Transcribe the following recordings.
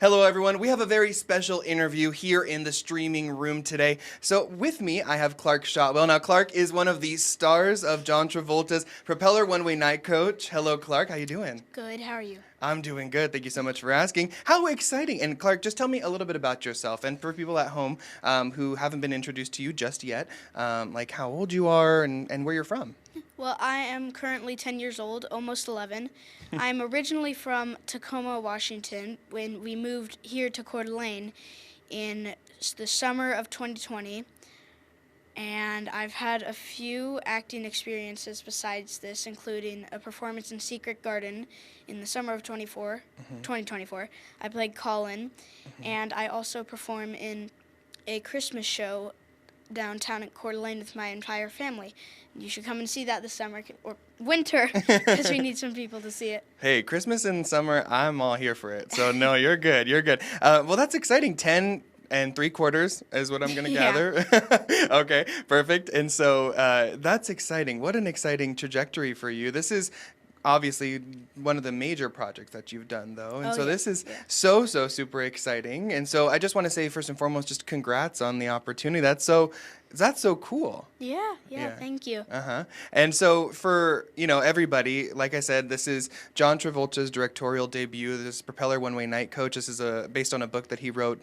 Hello, everyone. We have a very special interview here in the streaming room today. So with me, I have Clark Shotwell. Now, Clark is one of the stars of John Travolta's Propeller One-Way Night Coach. Hello, Clark. How you doing? Good, how are you? I'm doing good. Thank you so much for asking. How exciting. And Clark, just tell me a little bit about yourself. And for people at home who haven't been introduced to you just yet, like how old you are and where you're from. Well, I am currently 10 years old, almost 11. I'm originally from Tacoma, Washington, when we moved here to Coeur d'Alene in the summer of 2020. And I've had a few acting experiences besides this, including a performance in Secret Garden in the summer of 2024. I played Colin, and I also perform in a Christmas show downtown at Coeur d'Alene with my entire family. You should come and see that this summer or winter because we need some people to see it. Hey, Christmas and summer, I'm all here for it. So no, you're good. You're good. Well, that's exciting. 10 3/4 is what I'm going to gather. Okay, perfect. And so that's exciting. What an exciting trajectory for you. This is obviously one of the major projects that you've done, though. And this is so super exciting. And so I just want to say, first and foremost, just congrats on the opportunity. That's so cool. Yeah, thank you. And so for, everybody, like I said, this is John Travolta's directorial debut. This is Propeller One-Way Night Coach. This is based on a book that he wrote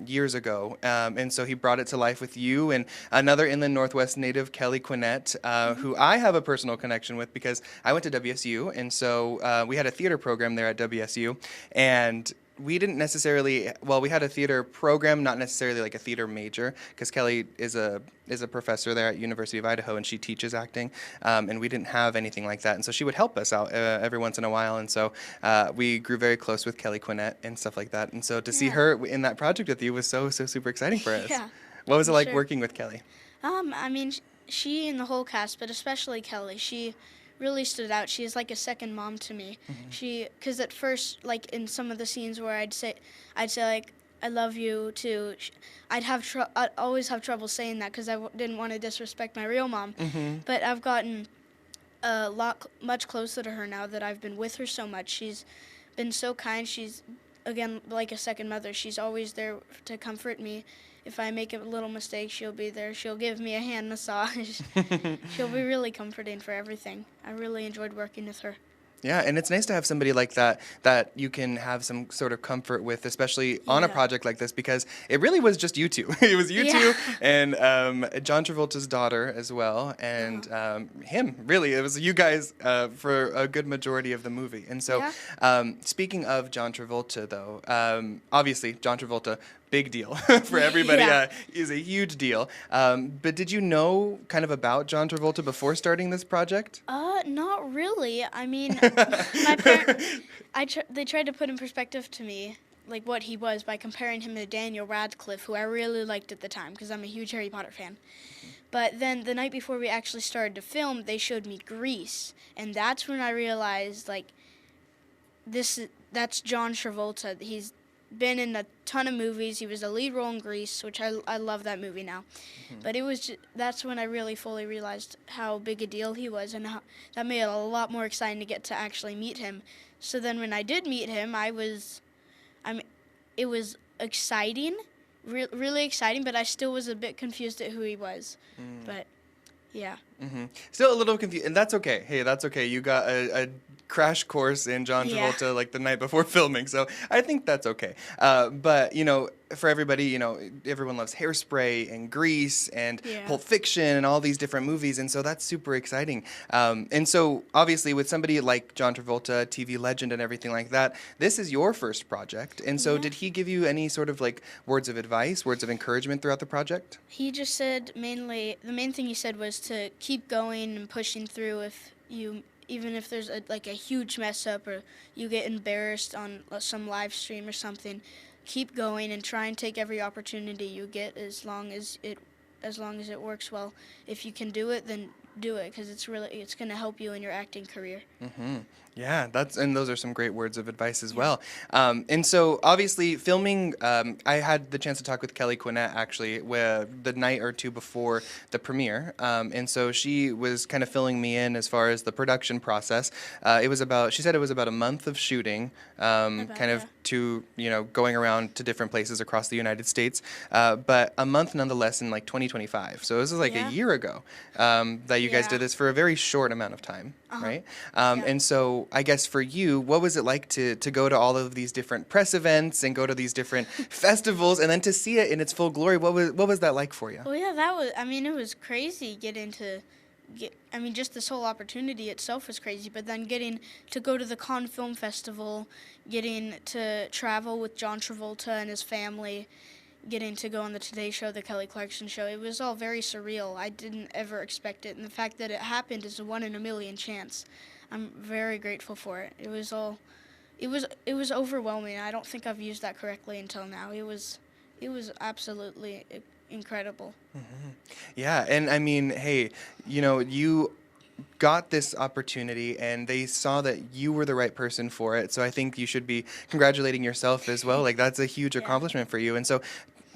years ago. And so he brought it to life with you and another Inland Northwest native, Kelly Quinnett, who I have a personal connection with because I went to WSU. And so we had a theater program there at WSU. And we didn't necessarily, we had a theater program, not necessarily like a theater major, because Kelly is a professor there at University of Idaho, and she teaches acting, and we didn't have anything like that. And so she would help us out every once in a while, and so we grew very close with Kelly Quinnett and stuff like that. And so to see her in that project with you was so super exciting for us. Yeah, what was it like working with Kelly? I mean, she and the whole cast, but especially Kelly, she really stood out. She is like a second mom to me. Because at first, like in some of the scenes where I'd say like, I love you too, I'd always have trouble saying that because I didn't want to disrespect my real mom. But I've gotten much closer to her now that I've been with her so much. She's been so kind. She's, again, like a second mother. She's always there to comfort me. If I make a little mistake, she'll be there. She'll give me a hand massage. She'll be really comforting for everything. I really enjoyed working with her. Yeah, and it's nice to have somebody like that you can have some sort of comfort with, especially on a project like this, because it really was just you two. It was you two and John Travolta's daughter as well, and him, really. It was you guys for a good majority of the movie. And so speaking of John Travolta, though, obviously John Travolta, big deal for everybody. Is a huge deal. But did you know kind of about John Travolta before starting this project? Not really. I mean, they tried to put in perspective to me, like what he was by comparing him to Daniel Radcliffe, who I really liked at the time because I'm a huge Harry Potter fan. But then the night before we actually started to film, they showed me Grease, and that's when I realized, like, that's John Travolta. He's been in a ton of movies. He was a lead role in Grease, which I love that movie now. But that's when I really fully realized how big a deal he was, and how that made it a lot more exciting to get to actually meet him. So then when I did meet him, it was exciting, really exciting, but I still was a bit confused at who he was. But yeah. Still a little confused, and that's okay. Hey, that's okay. You got a crash course in John Travolta like the night before filming, so I think that's okay. But for everybody, everyone loves Hairspray and Grease and Pulp Fiction and all these different movies, and so that's super exciting. And so obviously with somebody like John Travolta, TV legend and everything like that, this is your first project. And so did he give you any sort of like words of advice, words of encouragement throughout the project? He just said the main thing he said was to keep going and pushing through even if there's a huge mess up or you get embarrassed on some live stream or something. Keep going and try and take every opportunity you get as long as it works well. If you can do it, then do it because it's going to help you in your acting career. Mm-hmm. Yeah, and those are some great words of advice as well. And so obviously filming, I had the chance to talk with Kelly Quinnett actually the night or two before the premiere. And so she was kind of filling me in as far as the production process. She said it was about a month of shooting, kind of to, going around to different places across the United States, but a month nonetheless in like 2025. So this is like a year ago that you guys did this for a very short amount of time, right? And so I guess for you, what was it like to go to all of these different press events and go to these different festivals and then to see it in its full glory? What was that like for you? Well, yeah, it was crazy just this whole opportunity itself was crazy, but then getting to go to the Cannes Film Festival, getting to travel with John Travolta and his family, getting to go on the Today Show, the Kelly Clarkson Show, it was all very surreal. I didn't ever expect it, and the fact that it happened is a 1 in a million chance. I'm very grateful for it. It was overwhelming. I don't think I've used that correctly until now. It was absolutely incredible. Mm-hmm. Yeah, and I mean, hey, you got this opportunity and they saw that you were the right person for it. So I think you should be congratulating yourself as well. Like that's a huge accomplishment for you. And so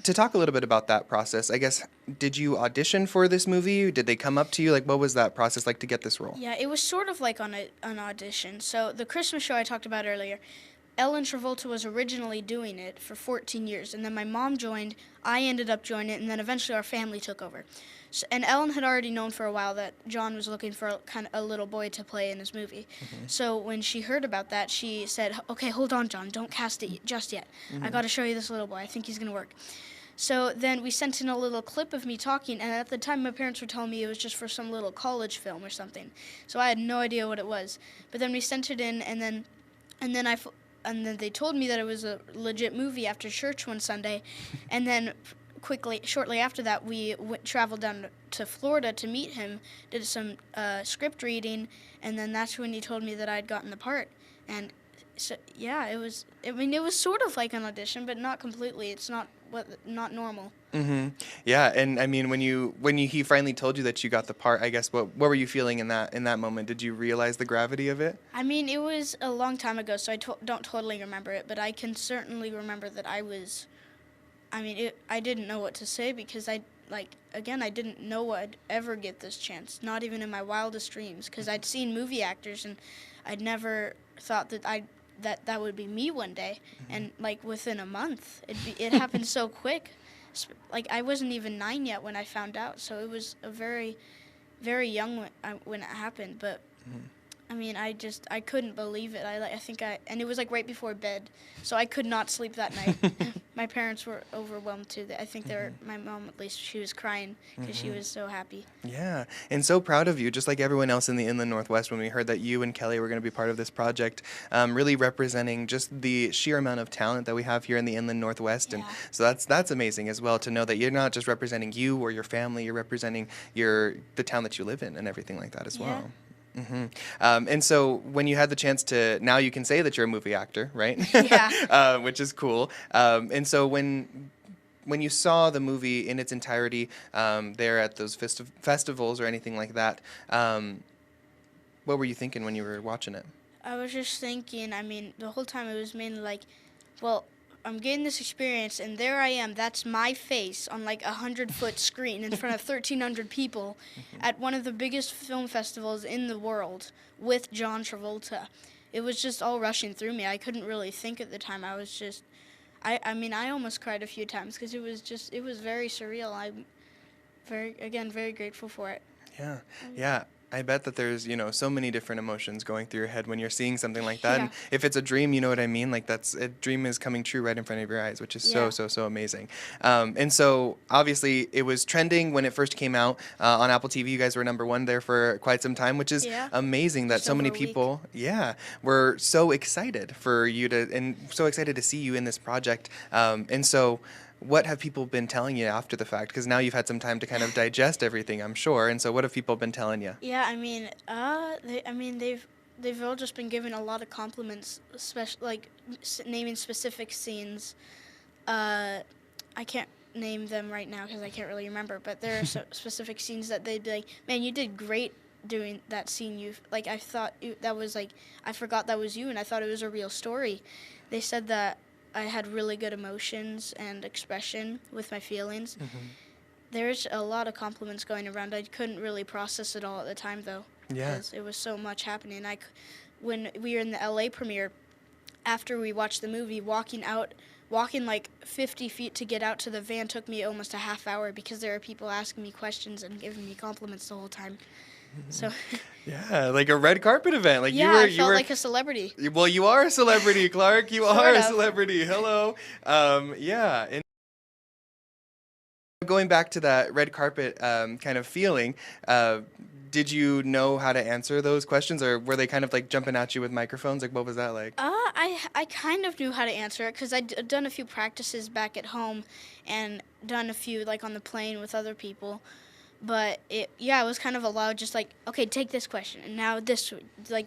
to talk a little bit about that process, I guess, did you audition for this movie? Did they come up to you? Like, what was that process like to get this role? Yeah, it was sort of like an audition. So the Christmas show I talked about earlier, Ellen Travolta was originally doing it for 14 years, and then my mom joined, I ended up joining it, and then eventually our family took over. So, and Ellen had already known for a while that John was looking for kind of a little boy to play in his movie. Mm-hmm. So when she heard about that, she said, okay, hold on, John, don't cast it just yet. Mm-hmm. I got to show you this little boy. I think he's going to work. So then we sent in a little clip of me talking, and at the time my parents were telling me it was just for some little college film or something. So I had no idea what it was. But then we sent it in, and then they told me that it was a legit movie after church one Sunday, and then shortly after that, we traveled down to Florida to meet him, did some script reading, and then that's when he told me that I'd gotten the part. And so, yeah, it was sort of like an audition, but not completely. It's not normal. Mm-hmm. Yeah, and I mean, when he finally told you that you got the part, I guess what were you feeling in that moment? Did you realize the gravity of it? I mean, it was a long time ago, so I don't totally remember it, but I can certainly remember that I didn't know what to say because I didn't know I'd ever get this chance, not even in my wildest dreams, because I'd seen movie actors and I'd never thought that would be me one day. Mm-hmm. And like within a month, it happened so quick. Like I wasn't even 9 yet when I found out, so it was a very, very young when it happened. But mm-hmm. I mean, I couldn't believe it. And it was like right before bed, so I could not sleep that night. My parents were overwhelmed too. I think my mom, at least, she was crying because she was so happy. Yeah, and so proud of you, just like everyone else in the Inland Northwest when we heard that you and Kelly were going to be part of this project, really representing just the sheer amount of talent that we have here in the Inland Northwest. Yeah. And so that's amazing as well to know that you're not just representing you or your family, you're representing the town that you live in and everything like that as well. Mm-hmm. And so when you had the chance now you can say that you're a movie actor, right? Yeah. Which is cool. And so when you saw the movie in its entirety there at those festivals or anything like that, what were you thinking when you were watching it? I was just thinking, I mean, the whole time it was mainly like, well, I'm getting this experience, and there I am. That's my face on like 100-foot screen in front of 1,300 people at one of the biggest film festivals in the world with John Travolta. It was just all rushing through me. I couldn't really think at the time. I was just, I almost cried a few times because it was very surreal. I'm very grateful for it. Yeah, yeah. I bet that there's, so many different emotions going through your head when you're seeing something like that. Yeah. And if it's a dream, you know what I mean? Like a dream is coming true right in front of your eyes, which is so amazing. And so obviously it was trending when it first came out on Apple TV. You guys were #1 there for quite some time, which is amazing that so many people, were so excited for you and so excited to see you in this project. And so what have people been telling you after the fact? Because now you've had some time to kind of digest everything, I'm sure. And so what have people been telling you? Yeah, they've all just been giving a lot of compliments, especially like naming specific scenes. I name them right now because I can't really remember, but there are specific scenes that they'd be like, man, you did great doing that scene. I thought that was like, I forgot that was you, and I thought it was a real story. They said that I had really good emotions and expression with my feelings. There's a lot of compliments going around. I couldn't really process it all at the time, though, because it was so much happening. When we were in the LA premiere, after we watched the movie, walking like 50 feet to get out to the van took me almost a half hour because there were people asking me questions and giving me compliments the whole time. So yeah, like a red carpet event. Like yeah, I felt like a celebrity. Well, you are a celebrity, Clark. You Sort are a of. celebrity. Hello. Yeah. And going back to that red carpet kind of feeling, did you know how to answer those questions, or were they kind of like jumping at you with microphones? Like, what was that like? I kind of knew how to answer it because I'd done a few practices back at home and done a few like on the plane with other people. But it was kind of allowed, just like, okay, take this question, and now this, like,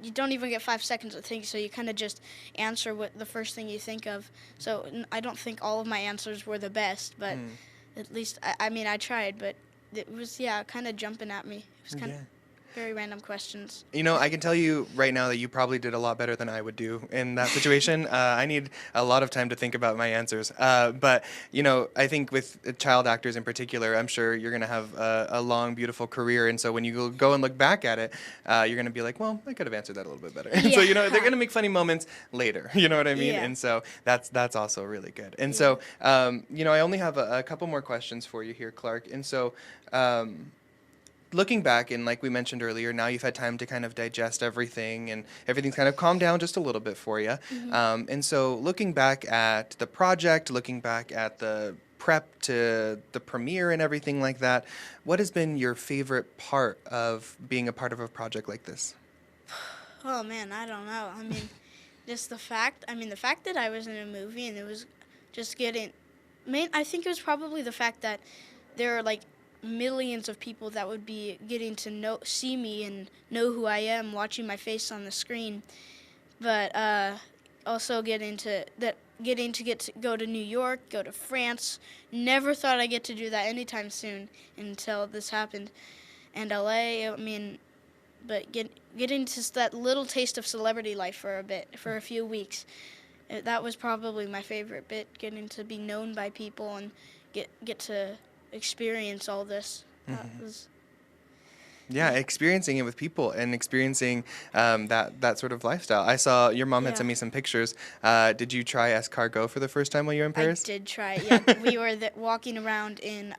you don't even get 5 seconds to think, so you kind of just answer what the first thing you think of. So I don't think all of my answers were the best, but at least, I mean, I tried, but it was, kind of jumping at me. It was kind of very random questions. You know, I can tell you right now that you probably did a lot better than I would do in that situation. I need a lot of time to think about my answers. But, you know, I think with child actors in particular, I'm sure you're going to have a long, beautiful career. And so when you go and look back at it, you're going to be like, well, I could have answered that a little bit better. And so, you know, they're going to make funny moments later. You know what I mean? Yeah. And so that's also really good. And so, you know, I only have a couple more questions for you here, Clark. And so, looking back, and like we mentioned earlier, now you've had time to kind of digest everything, and everything's kind of calmed down just a little bit for you. And so looking back at the project, looking back at the prep to the premiere and everything like that, what has been your favorite part of being a part of a project like this? Oh, man, I don't know. I mean, just the fact that I was in a movie and it was just I think it was probably the fact that there are, like, millions of people that would be getting to see me and know who I am watching my face on the screen, but also getting to go to New York, go to France. Never thought I'd get to do that anytime soon until this happened. And LA, I mean, but getting to that little taste of celebrity life for a few weeks, that was probably my favorite bit, getting to be known by people and get to experience all this. Yeah, experiencing it with people and experiencing that sort of lifestyle. I saw your mom had sent me some pictures. Did you try escargot for the first time while you were in Paris? I did try it, yeah. We were walking around in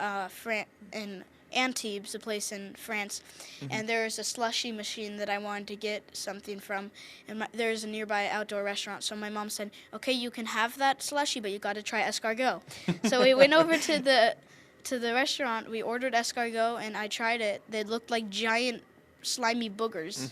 Antibes, a place in France, and there was a slushy machine that I wanted to get something from, and there's a nearby outdoor restaurant, so my mom said, okay, you can have that slushy, but you got to try escargot. So we went over to the restaurant, we ordered escargot, and I tried it. They looked like giant slimy boogers,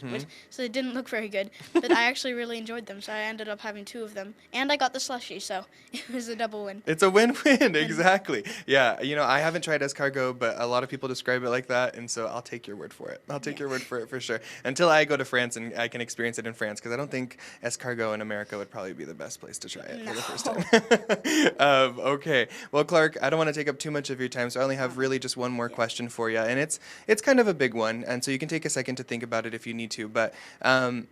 so they didn't look very good. But I actually really enjoyed them, so I ended up having 2 of them. And I got the slushie, so it was a double win. It's a win-win, exactly. Yeah, you know, I haven't tried escargot, but a lot of people describe it like that, and so I'll take your word for it. I'll take your word for it for sure. Until I go to France and I can experience it in France, because I don't think escargot in America would probably be the best place to try it for the first time. Okay. Well, Clark, I don't want to take up too much of your time, so I only have really just one more question for you, and it's kind of a big one, and so you can take a second to think about it if you need to. But,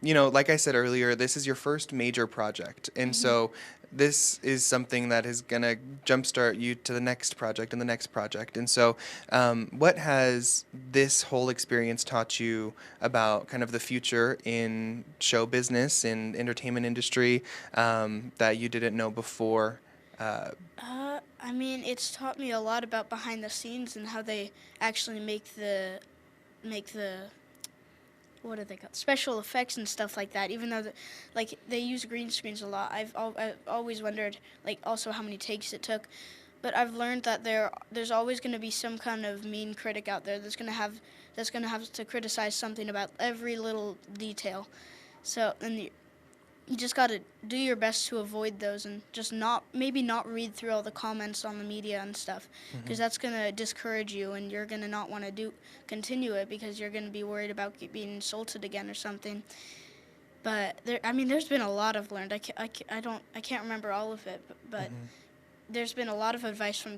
you know, like I said earlier, this is your first major project, and so this is something that is going to jumpstart you to the next project and the next project. And so what has this whole experience taught you about kind of the future in show business, in entertainment industry, that you didn't know before? I mean, it's taught me a lot about behind the scenes and how they actually make the what are they called? Special effects and stuff like that. Even though they use green screens a lot, I've always wondered like also how many takes it took. But I've learned that there's always going to be some kind of mean critic out there that's going to have to criticize something about every little detail. So you just got to do your best to avoid those and just maybe not read through all the comments on the media and stuff, because that's going to discourage you and you're going to not want to continue it because you're going to be worried about being insulted again or something. But there's been a lot I've learned. I can't remember all of it, but there's been a lot of advice from the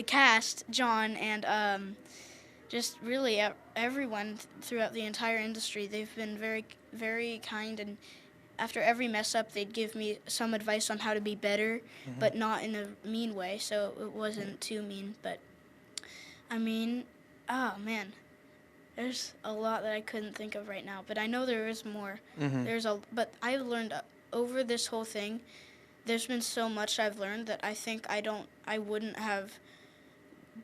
cast, John, and just really everyone throughout the entire industry. They've been very, very kind, and after every mess up, they'd give me some advice on how to be better, but not in a mean way, so it wasn't too mean. But, I mean, oh, man, there's a lot that I couldn't think of right now, but I know there is more. But I've learned over this whole thing, there's been so much I've learned that I think I wouldn't have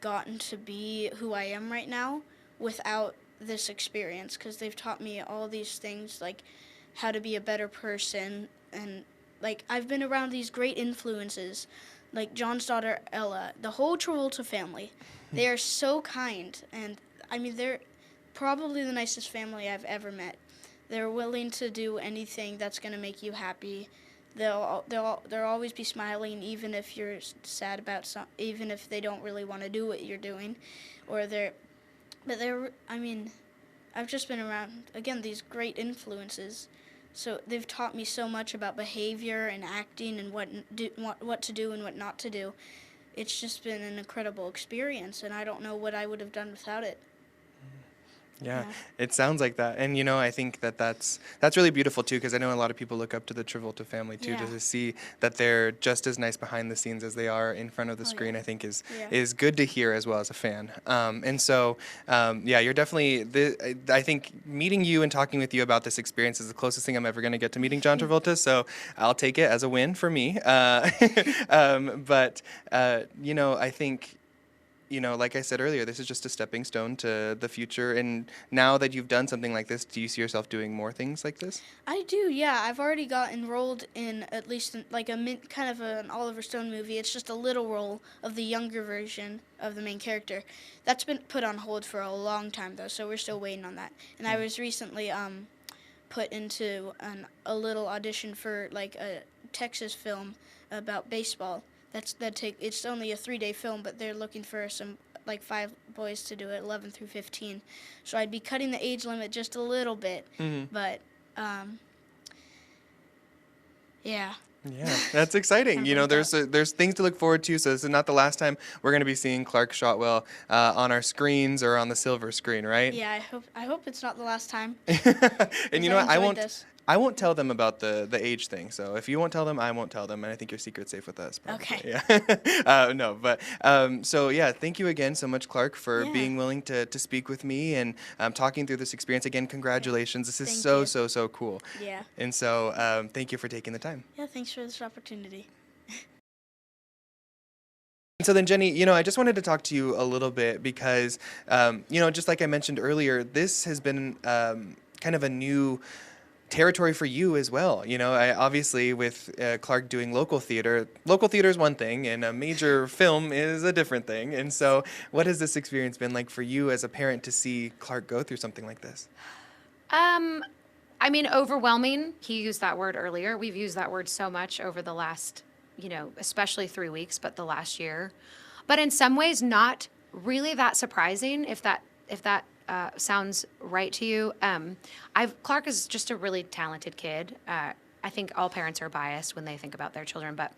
gotten to be who I am right now without this experience, because they've taught me all these things, like how to be a better person, and like I've been around these great influences, like John's daughter Ella, the whole Travolta family. They are so kind, and I mean they're probably the nicest family I've ever met. They're willing to do anything that's going to make you happy. They'll always be smiling, even if you're sad about even if they don't really want to do what you're doing, I mean, I've just been around again these great influences. So they've taught me so much about behavior and acting and what to do and what not to do. It's just been an incredible experience, and I don't know what I would have done without it. Yeah, it sounds like that. And, I think that's really beautiful, too, because I know a lot of people look up to the Travolta family, too, to see that they're just as nice behind the scenes as they are in front of the screen, I think is good to hear as well as a fan. And so, you're definitely, I think meeting you and talking with you about this experience is the closest thing I'm ever going to get to meeting John Travolta, so I'll take it as a win for me. But I think, like I said earlier, this is just a stepping stone to the future. And now that you've done something like this, do you see yourself doing more things like this? I do, yeah. I've already got enrolled in at least like kind of an Oliver Stone movie. It's just a little role of the younger version of the main character. That's been put on hold for a long time, though, so we're still waiting on that. And I was recently put into a little audition for like a Texas film about baseball. It's only a 3-day film, but they're looking for some like 5 boys to do it, 11 through 15. So I'd be cutting the age limit just a little bit, but yeah. Yeah, that's exciting. There's things to look forward to. So this is not the last time we're going to be seeing Clark Shotwell on our screens or on the silver screen, right? Yeah, I hope it's not the last time. And you know what? I won't tell them about the age thing. So if you won't tell them, I won't tell them. And I think your secret's safe with us. Probably. Okay. Yeah. No, but thank you again so much, Clark, for being willing to speak with me and talking through this experience. Again, congratulations. This is so cool. Yeah. And so thank you for taking the time. Yeah, thanks for this opportunity. So then, Jenny, I just wanted to talk to you a little bit because, just like I mentioned earlier, this has been kind of a new territory for you as well. Obviously with Clark doing local theater is one thing and a major film is a different thing. And so what has this experience been like for you as a parent to see Clark go through something like this? I mean, overwhelming. He used that word earlier. We've used that word so much over the last, especially 3 weeks, but the last year. But in some ways, not really that surprising if that sounds right to you. Clark is just a really talented kid. I think all parents are biased when they think about their children, but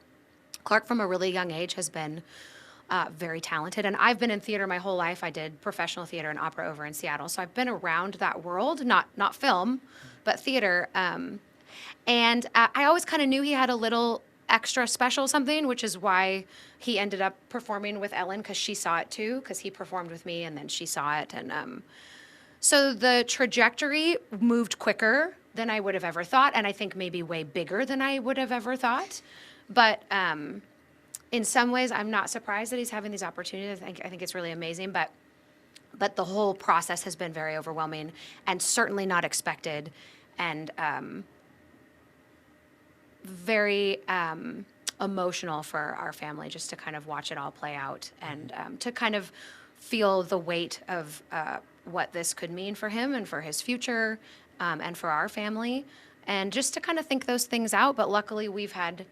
Clark from a really young age has been very talented. And I've been in theater my whole life. I did professional theater and opera over in Seattle. So I've been around that world, not film, but theater. And I always kind of knew he had a little extra special something, which is why he ended up performing with Ellen, because she saw it too, because he performed with me and then she saw it. And so the trajectory moved quicker than I would have ever thought, and I think maybe way bigger than I would have ever thought. But in some ways, I'm not surprised that he's having these opportunities. I think it's really amazing, but the whole process has been very overwhelming and certainly not expected, and very emotional for our family just to kind of watch it all play out and to kind of feel the weight of what this could mean for him and for his future and for our family, and just to kind of think those things out. But luckily we've had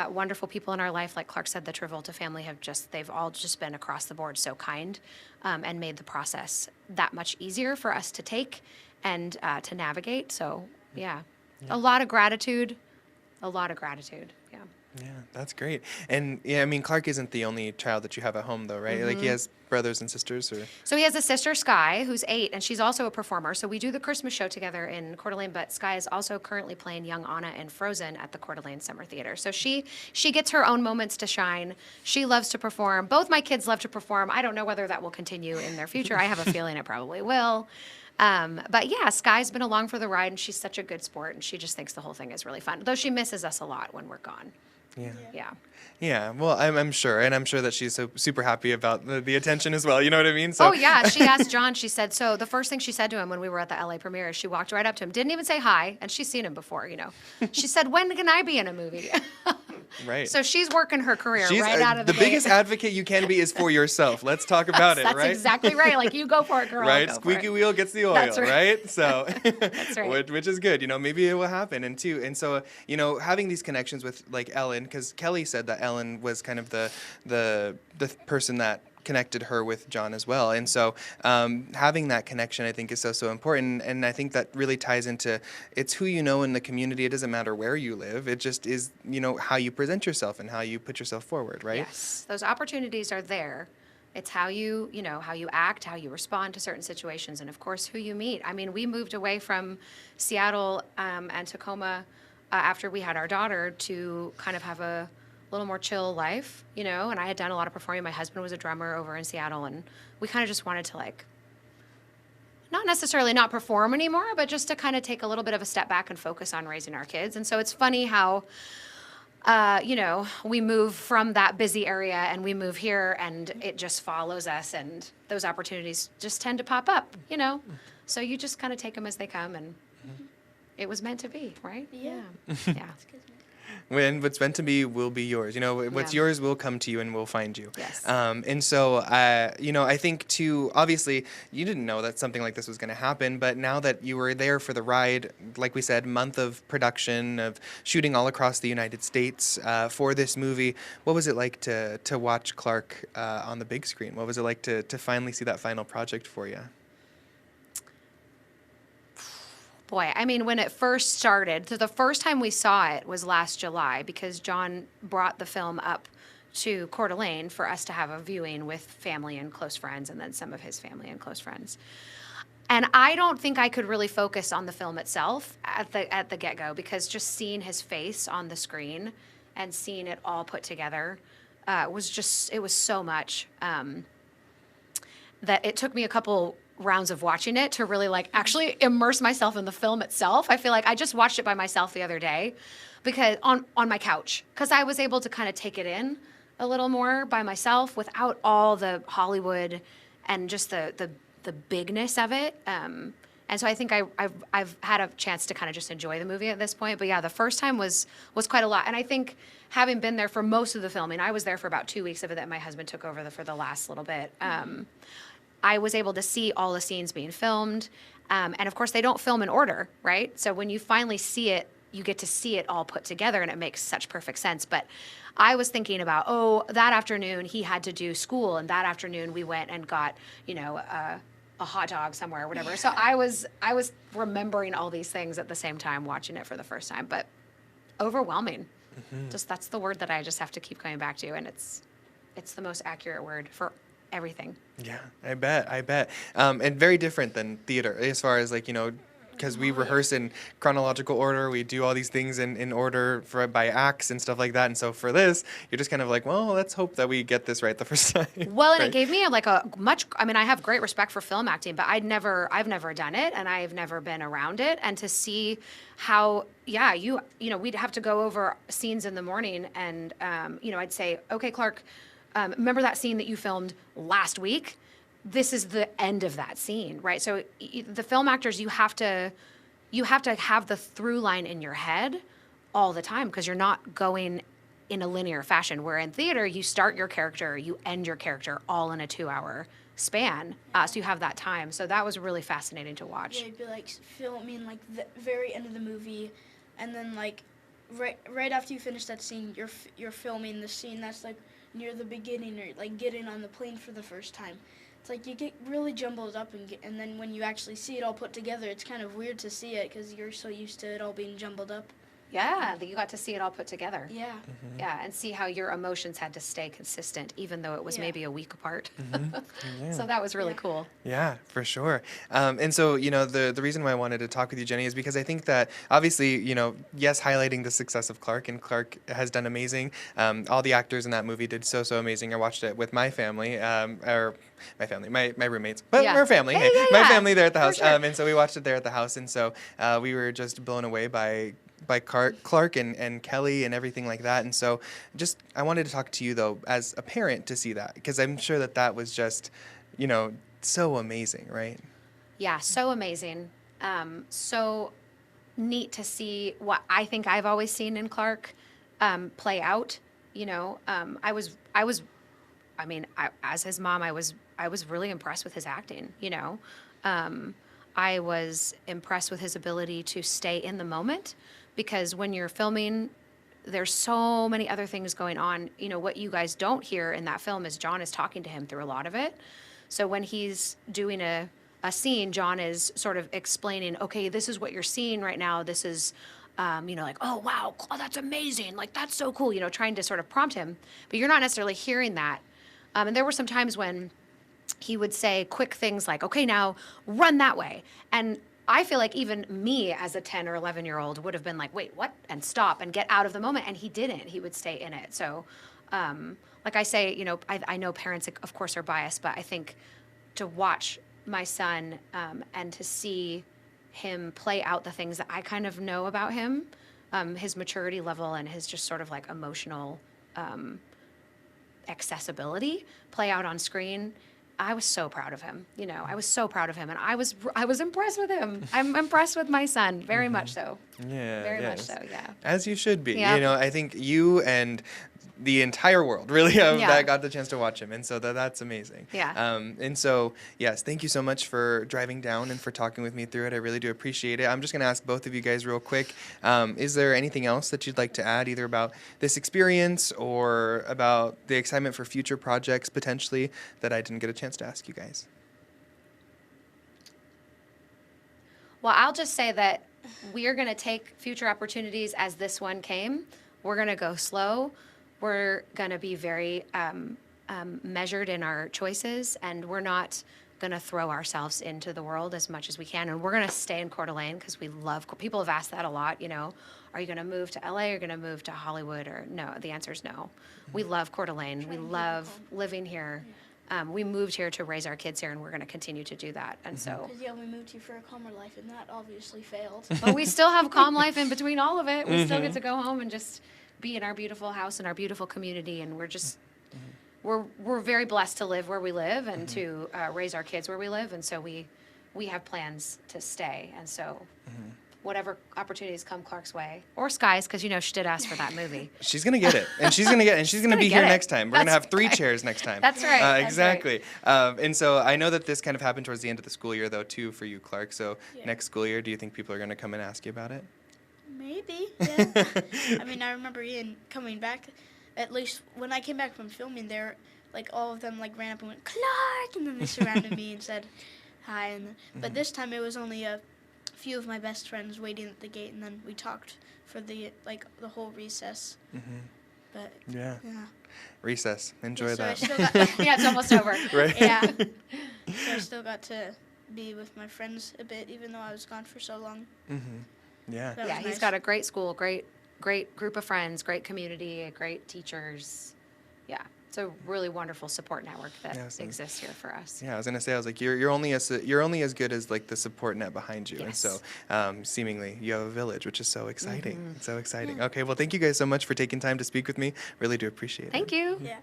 wonderful people in our life. Like Clark said, the Travolta family they've all just been across the board so kind and made the process that much easier for us to take and to navigate. So yeah, a lot of gratitude. Yeah. Yeah, that's great. And yeah, I mean, Clark isn't the only child that you have at home, though, right? Like he has brothers and sisters, or So he has a sister, Sky, who's 8, and she's also a performer. So we do the Christmas show together in Coeur d'Alene, but Sky is also currently playing young Anna in Frozen at the Coeur d'Alene Summer Theater. So she gets her own moments to shine. She loves to perform. Both my kids love to perform. I don't know whether that will continue in their future. I have a feeling it probably will. But yeah, Sky's been along for the ride, and she's such a good sport, and she just thinks the whole thing is really fun. Though she misses us a lot when we're gone. yeah. Yeah. Yeah, well, I'm sure, and I'm sure that she's so super happy about the attention as well. You know what I mean? So Oh yeah, she asked John. She said, so the first thing she said to him when we were at the LA premiere is she walked right up to him, didn't even say hi, and she's seen him before, you know. She said, "When can I be in a movie?" right. So she's working her career She's right out of the the gate. biggest advocate you can be is for yourself. Let's talk about it, That's right? exactly right. Like, you go for it, girl. Right, Go for squeaky it. wheel gets the oil, That's right. right? So, That's right. which is good. You know, maybe it will happen, and so you know, having these connections with like Ellen, because Kelly said that Ellen was kind of the person that connected her with John as well, and so having that connection, I think, is so important, and I think that really ties into it's who you know in the community. It doesn't matter where you live; it just is, you know, how you present yourself and how you put yourself forward, right? Yes, those opportunities are there. It's how you know, how you act, how you respond to certain situations, and of course, who you meet. I mean, we moved away from Seattle and Tacoma after we had our daughter to kind of have a little more chill life, you know, and I had done a lot of performing. My husband was a drummer over in Seattle, and we kind of just wanted to, like, not necessarily not perform anymore, but just to kind of take a little bit of a step back and focus on raising our kids. And so it's funny how you know, we move from that busy area and we move here, and it just follows us, and those opportunities just tend to pop up, you know. So you just kind of take them as they come, and it was meant to be, right? Yeah. Yeah. When what's meant to be will be yours. You know, what's Yeah. yours will come to you and will find you. Yes. And so, you know, I think too, obviously, you didn't know that something like this was going to happen, but now that you were there for the ride, like we said, month of production, of shooting all across the United States for this movie, what was it like to watch Clark on the big screen? What was it like to finally see that final project for you? Boy, I mean, when it first started, so the first time we saw it was last July, because John brought the film up to Coeur d'Alene for us to have a viewing with family and close friends, and then some of his family and close friends. And I don't think I could really focus on the film itself at the get-go, because just seeing his face on the screen and seeing it all put together it was so much that it took me a couple rounds of watching it to really, like, actually immerse myself in the film itself. I feel like I just watched it by myself the other day, because on my couch, because I was able to kind of take it in a little more by myself without all the Hollywood and just the bigness of it. And so I think I've had a chance to kind of just enjoy the movie at this point. But yeah, the first time was quite a lot. And I think having been there for most of the filming, I was there for about 2 weeks of it that my husband took over for the last little bit. I was able to see all the scenes being filmed. And of course, they don't film in order, right? So when you finally see it, you get to see it all put together, and it makes such perfect sense. But I was thinking about, that afternoon he had to do school, and that afternoon we went and got, you know, a hot dog somewhere or whatever. So I was remembering all these things at the same time watching it for the first time. But overwhelming. Just that's the word that I just have to keep coming back to, and it's the most accurate word for everything. Yeah, I bet. And very different than theater as far as, like, you know, because we rehearse in chronological order. We do all these things in order by acts and stuff like that. And so for this, you're just kind of like, well, let's hope that we get this right the first time. Well, and right? it gave me I mean, I have great respect for film acting, but I've never done it, and I've never been around it. And to see how, yeah, you know, we'd have to go over scenes in the morning, and, you know, I'd say, okay, Clark, remember that scene that you filmed last week? This is the end of that scene, right? So the film actors, you have to have the through line in your head all the time, because you're not going in a linear fashion. Where in theater, you start your character, you end your character all in a 2-hour span. So you have that time. So that was really fascinating to watch. Yeah, it'd be like filming like the very end of the movie, and then like right after you finish that scene, you're filming the scene that's like near the beginning, or like getting on the plane for the first time. It's like you get really jumbled up, and then when you actually see it all put together, it's kind of weird to see it because you're so used to it all being jumbled up. Yeah, that you got to see it all put together. Yeah. Yeah, and see how your emotions had to stay consistent, even though it was Yeah. maybe a week apart. Yeah. So that was really Yeah. cool. Yeah, for sure. And so, the reason why I wanted to talk with you, Jenny, is because I think that obviously, yes, highlighting the success of Clark, and Clark has done amazing. All the actors in that movie did so amazing. I watched it with my family, or my family, my roommates, but Yeah. we're family. Yeah, Hey, yeah, my yeah. family there at the For house. sure. And so we watched it there at the house, and so we were just blown away by Clark and Kelly and everything like that. And so I wanted to talk to you, though, as a parent, to see that, because I'm sure that was just, so amazing, right? Yeah, so amazing. So neat to see what I think I've always seen in Clark play out. As his mom, I was really impressed with his acting. I was impressed with his ability to stay in the moment, because when you're filming, there's so many other things going on. What you guys don't hear in that film is John is talking to him through a lot of it. So when he's doing a scene, John is sort of explaining, okay, this is what you're seeing right now. This is, like, oh, wow, oh, that's amazing. Like, that's so cool, trying to sort of prompt him. But you're not necessarily hearing that. And there were some times when he would say quick things like, okay, now run that way. And I feel like even me as a 10 or 11-year-old would have been like, wait, what? And stop and get out of the moment. And he didn't. He would stay in it. So, like I say, I know parents, of course, are biased, but I think to watch my son and to see him play out the things that I kind of know about him, his maturity level and his just sort of like emotional accessibility play out on screen. I was so proud of him. I was so proud of him, and I was impressed with him. I'm impressed with my son, very much so. Yeah, Very much yes. so, yeah. As you should be. Yeah. I think you and the entire world really Yeah. that got the chance to watch him, and so that's amazing. Yeah. And so, yes, thank you so much for driving down and for talking with me through it. I really do appreciate it. I'm just going to ask both of you guys real quick, is there anything else that you'd like to add, either about this experience or about the excitement for future projects potentially, that I didn't get a chance to ask you guys? Well, I'll just say that we are going to take future opportunities as this one came. We're going to go slow. We're going to be very measured in our choices, and we're not going to throw ourselves into the world as much as we can. And we're going to stay in Coeur d'Alene because we love. People have asked that a lot. Are you going to move to LA? Or are you going to move to Hollywood? Or no? The answer is no. We love Coeur d'Alene. We love living here. We moved here to raise our kids here, and we're going to continue to do that. And so, Because we moved here for a calmer life, and that obviously failed. but we still have calm life in between all of it. We still get to go home and just be in our beautiful house and our beautiful community, and we're just we're very blessed to live where we live and to raise our kids where we live, and so we have plans to stay. And so, whatever opportunities come Clark's way, or Sky's, because she did ask for that movie. She's gonna get it, and she's gonna be get here it. next time. We're gonna That's have 3 right. chairs next time. That's right. That's Exactly. And so I know that this kind of happened towards the end of the school year, though, too, for you, Clark. So Yeah. next school year, do you think people are gonna come and ask you about it? Maybe, yeah. I remember Ian coming back. At least when I came back from filming, all of them ran up and went, Clark, and then they surrounded me and said hi. And but this time it was only a few of my best friends waiting at the gate, and then we talked for the whole recess. But Yeah. yeah. Recess. Enjoy So I that. still got, Yeah, it's almost over. Right. Yeah. so I still got to be with my friends a bit, even though I was gone for so long. Yeah. That Yeah, was he's nice. got a great school, great group of friends, great community, great teachers. Yeah, it's a really wonderful support network that exists here for us. Yeah, I was gonna say, I was like, you're only as good as the support net behind you, and Yes. so seemingly you have a village, which is so exciting. It's so exciting. Okay, well, thank you guys so much for taking time to speak with me. Really do appreciate it. Thank you. Yeah.